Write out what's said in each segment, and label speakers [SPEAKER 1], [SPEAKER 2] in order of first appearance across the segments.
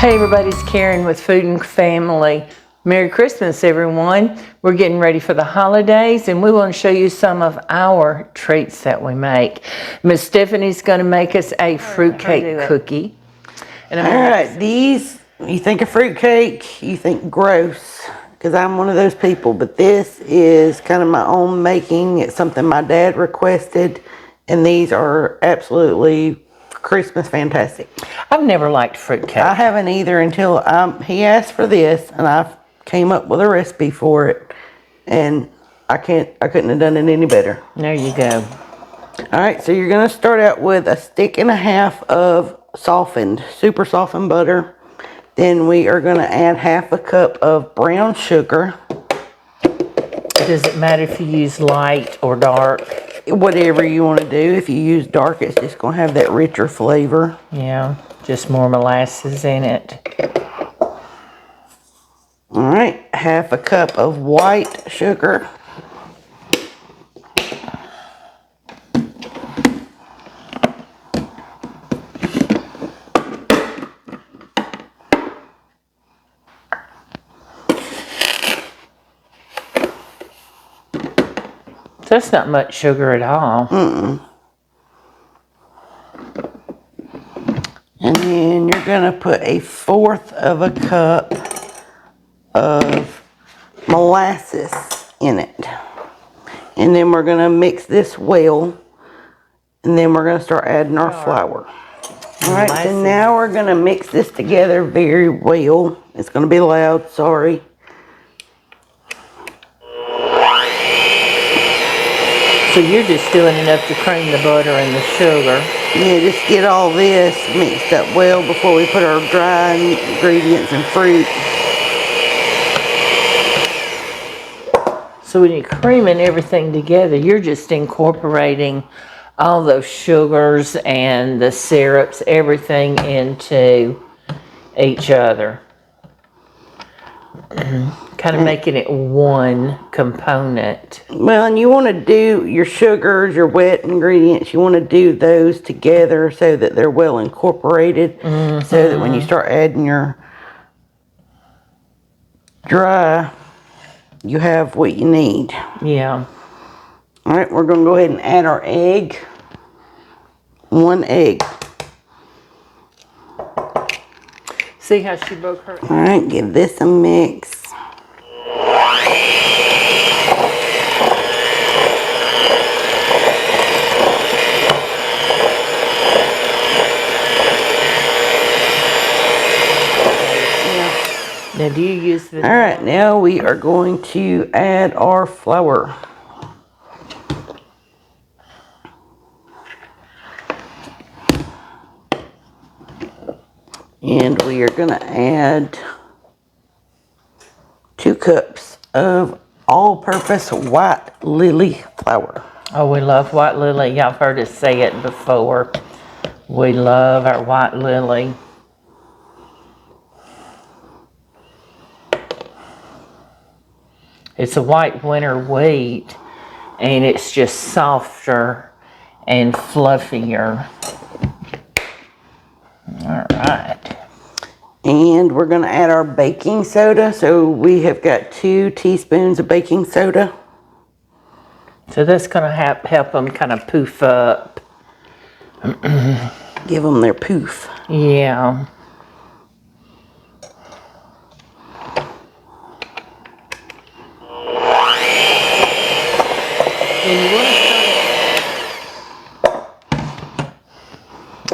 [SPEAKER 1] Hey everybody, it's Karen with Food and Family. Merry Christmas everyone. We're getting ready for the holidays and we want to show you some of our treats that we make. Miss Stephanie's going to make us a fruitcake cookie.
[SPEAKER 2] And alright, these, you think of fruitcake, you think gross, because I'm one of those people, but this is kind of my own making. It's something my dad requested, and these are absolutely Christmas fantastic.
[SPEAKER 1] I've never liked fruitcake.
[SPEAKER 2] I haven't either until he asked for this, and I came up with a recipe for it, and I couldn't have done it any better.
[SPEAKER 1] There you go.
[SPEAKER 2] Alright, so you're going to start out with a stick and a half of super softened butter. Then we are going to add half a cup of brown sugar.
[SPEAKER 1] Does it matter if you use light or dark?
[SPEAKER 2] Whatever you want to do. If you use dark, it's just going to have that richer flavor.
[SPEAKER 1] Yeah, just more molasses in it.
[SPEAKER 2] Alright, half a cup of white sugar.
[SPEAKER 1] That's not much sugar at all.
[SPEAKER 2] And then you're going to put a fourth of a cup of molasses in it. And then we're going to mix this well. And then we're going to start adding our flour. Alright, so now we're going to mix this together very well. It's going to be loud, sorry.
[SPEAKER 1] So you're just doing enough to cream the butter and the sugar.
[SPEAKER 2] Yeah, just get all this mixed up well before we put our dry ingredients and fruit.
[SPEAKER 1] So when you're creaming everything together, you're just incorporating all those sugars and the syrups, everything into each other. Kind of making it one component.
[SPEAKER 2] Well, and you want to do your sugars, your wet ingredients, you want to do those together so that they're well incorporated. So that when you start adding your dry, you have what you need.
[SPEAKER 1] Yeah.
[SPEAKER 2] Alright, we're going to go ahead and add our egg. 1 egg.
[SPEAKER 1] See how she broke her egg?
[SPEAKER 2] Alright, give this a mix.
[SPEAKER 1] Now do you use the...
[SPEAKER 2] Alright, now we are going to add our flour. And we are going to add 2 cups of all-purpose white lily flour.
[SPEAKER 1] Oh, we love white lily. Y'all have heard us say it before. We love our white lily. It's a white winter wheat, and it's just softer and fluffier. All right.
[SPEAKER 2] And we're going to add our baking soda. So we have got 2 teaspoons of baking soda.
[SPEAKER 1] So that's going to help them kind of poof up.
[SPEAKER 2] Give them their poof.
[SPEAKER 1] Yeah.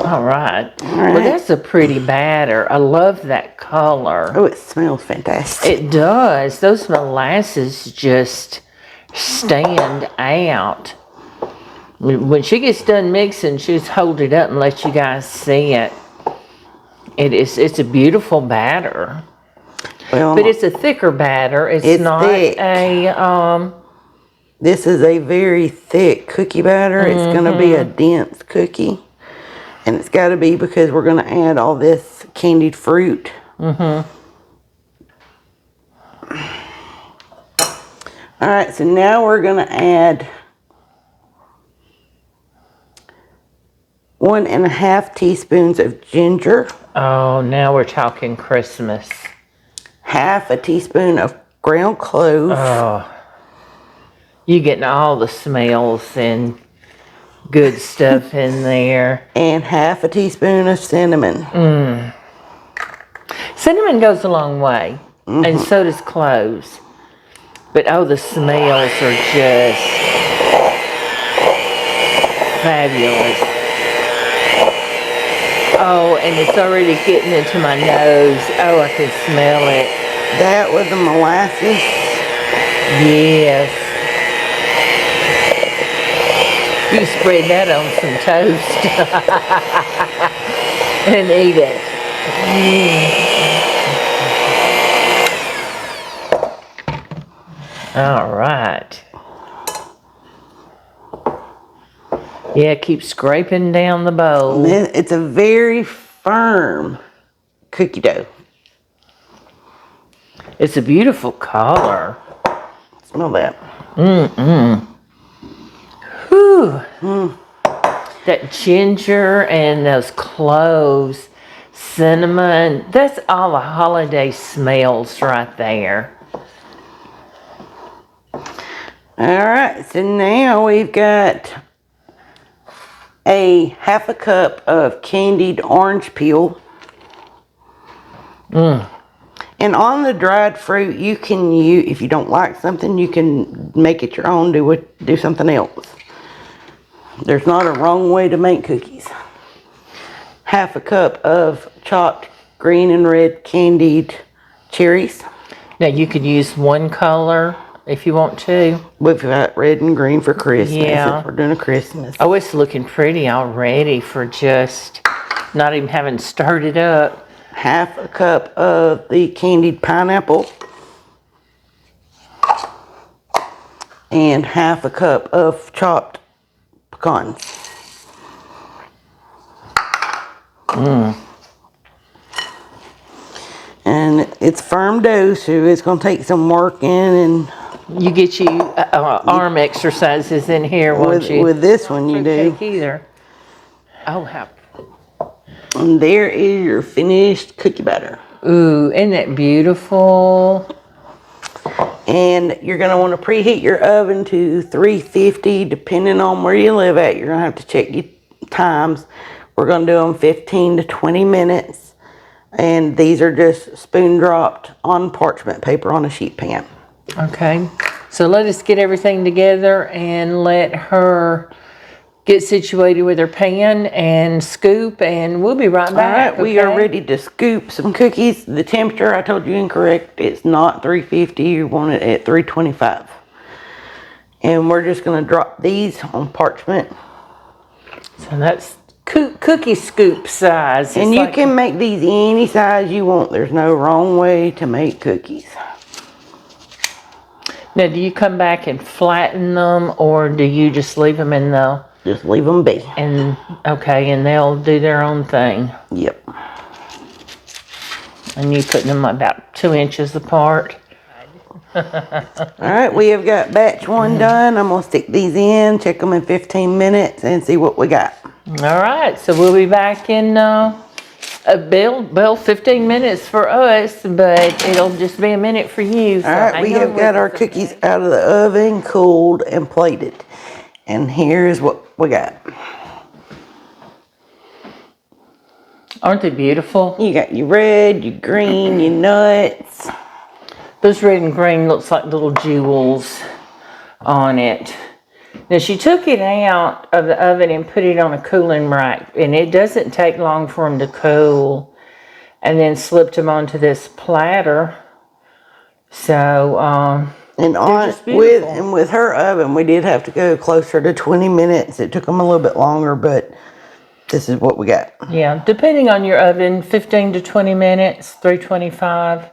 [SPEAKER 1] All right. Well, that's a pretty batter. I love that color.
[SPEAKER 2] Oh, it smells fantastic.
[SPEAKER 1] It does. Those molasses just stand out. When she gets done mixing, she'll just hold it up and let you guys see it. It's a beautiful batter.
[SPEAKER 2] Well,
[SPEAKER 1] but it's a thicker batter. It's not
[SPEAKER 2] thick. This is a very thick cookie batter. It's going to be a dense cookie. And it's got to be because we're going to add all this candied fruit. Alright, so now we're going to add 1.5 teaspoons of ginger.
[SPEAKER 1] Oh, now we're talking Christmas.
[SPEAKER 2] Half a teaspoon of ground cloves.
[SPEAKER 1] Oh, you getting all the smells and good stuff in there.
[SPEAKER 2] And half a teaspoon of cinnamon.
[SPEAKER 1] Cinnamon goes a long way, and so does cloves. But oh, the smells are just fabulous. Oh, and it's already getting into my nose. Oh, I can smell it.
[SPEAKER 2] That was the molasses.
[SPEAKER 1] Yes. You spread that on some toast and eat it. All right. Yeah, keep scraping down the bowl.
[SPEAKER 2] It's a very firm cookie dough.
[SPEAKER 1] It's a beautiful color.
[SPEAKER 2] Smell that.
[SPEAKER 1] Whew. That ginger and those cloves, cinnamon, that's all the holiday smells right there.
[SPEAKER 2] Alright, so now we've got a half a cup of candied orange peel. And on the dried fruit, you can use, if you don't like something, you can make it your own, do something else. There's not a wrong way to make cookies. Half a cup of chopped green and red candied cherries.
[SPEAKER 1] Now you could use one color if you want to.
[SPEAKER 2] We've got red and green for Christmas.
[SPEAKER 1] Yeah.
[SPEAKER 2] If we're doing a Christmas.
[SPEAKER 1] Oh, it's looking pretty already for just not even having stirred it up.
[SPEAKER 2] Half a cup of the candied pineapple. And half a cup of chopped pecans. And it's firm dough, so it's going to take some working. And
[SPEAKER 1] you get you arm exercises in here, won't you?
[SPEAKER 2] With this one, you do.
[SPEAKER 1] Either. Oh, how.
[SPEAKER 2] And there is your finished cookie batter.
[SPEAKER 1] Ooh, isn't that beautiful?
[SPEAKER 2] And you're going to want to preheat your oven to 350, depending on where you live at. You're going to have to check your times. We're going to do them 15 to 20 minutes. And these are just spoon dropped on parchment paper on a sheet pan.
[SPEAKER 1] Okay, so let us get everything together and let her get situated with her pan and scoop, and we'll be right back.
[SPEAKER 2] All right, we are ready to scoop some cookies. The temperature, I told you incorrect. It's not 350. You want it at 325. And we're just going to drop these on parchment.
[SPEAKER 1] So that's cookie scoop size.
[SPEAKER 2] And you can make these any size you want. There's no wrong way to make cookies.
[SPEAKER 1] Now, do you come back and flatten them, or do you just leave them in the...
[SPEAKER 2] Just leave them be.
[SPEAKER 1] And, okay, and they'll do their own thing.
[SPEAKER 2] Yep.
[SPEAKER 1] And you put them about 2 inches apart.
[SPEAKER 2] Alright, we have got batch 1 done. I'm going to stick these in, check them in 15 minutes, and see what we got.
[SPEAKER 1] Alright, so we'll be back in Bill, 15 minutes for us, but it'll just be a minute for you. So
[SPEAKER 2] Alright, we have got our cookies out of the oven, cooled, and plated. And here's what we got.
[SPEAKER 1] Aren't they beautiful?
[SPEAKER 2] You got your red, your green, your nuts.
[SPEAKER 1] Those red and green looks like little jewels on it. Now she took it out of the oven and put it on a cooling rack, and it doesn't take long for them to cool, and then slipped them onto this platter. So
[SPEAKER 2] and with her oven, we did have to go closer to 20 minutes. It took them a little bit longer, but this is what we got.
[SPEAKER 1] Yeah, depending on your oven, 15 to 20 minutes, 325.